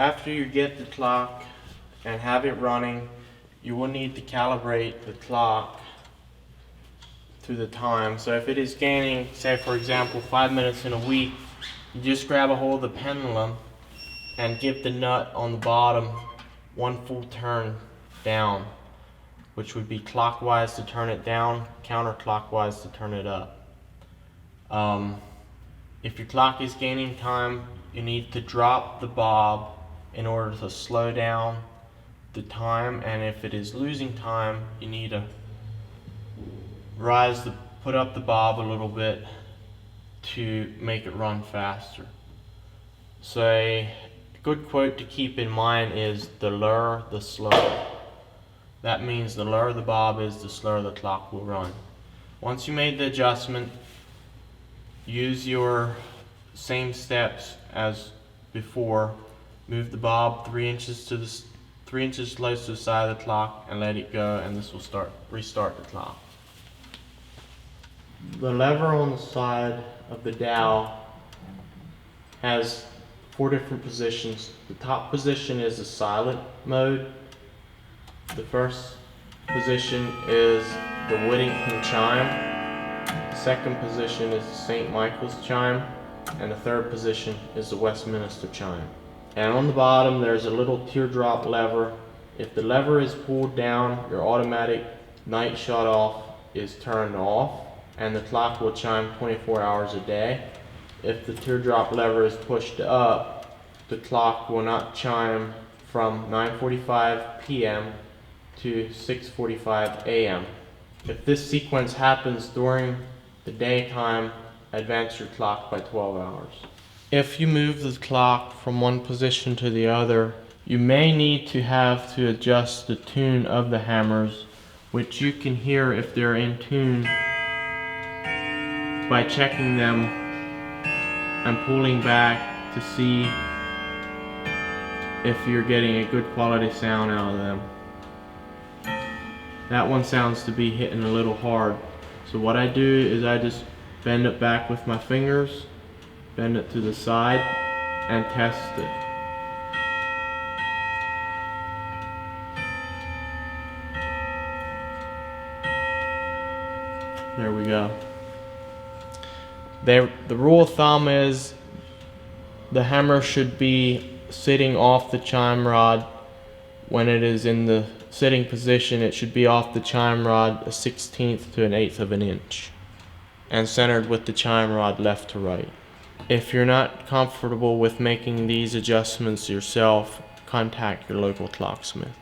After you get the clock and have it running, you will need to calibrate the clock to the time. So if it is gaining, say for example, 5 minutes in a week, you just grab a hold of the pendulum and give the nut on the bottom one full turn down, which would be clockwise to turn it down, counterclockwise to turn it up. If your clock is gaining time, you need to drop the bob in order to slow down the time, and if it is losing time, you need to put up the bob a little bit to make it run faster. So a good quote to keep in mind is the lower the slower. That means the lower the bob is, the slower the clock will run. Once you made the adjustment, use your same steps as before. Move the bob 3 inches close to the side of the clock and let it go, and this will restart the clock. The lever on the side of the dial has 4 different positions. The top position is the silent mode. The first position is the Whittington chime. The second position is the St. Michael's chime. And the third position is the Westminster chime. And on the bottom there's a little teardrop lever. If the lever is pulled down, your automatic night shut off is turned off, and the clock will chime 24 hours a day. If the teardrop lever is pushed up, the clock will not chime from 9:45 p.m. to 6:45 a.m. If this sequence happens during the daytime, advance your clock by 12 hours. If you move the clock from one position to the other, you may need to adjust the tune of the hammers, which you can hear if they're in tune by checking them and pulling back to see if you're getting a good quality sound out of them. That one sounds to be hitting a little hard. So what I do is I just bend it back with my fingers, bend it to the side, and test it. There we go. The rule of thumb is the hammer should be sitting off the chime rod. When it is in the sitting position, it should be off the chime rod 1/16 to 1/8 of an inch and centered with the chime rod left to right. If you're not comfortable with making these adjustments yourself, contact your local clocksmith.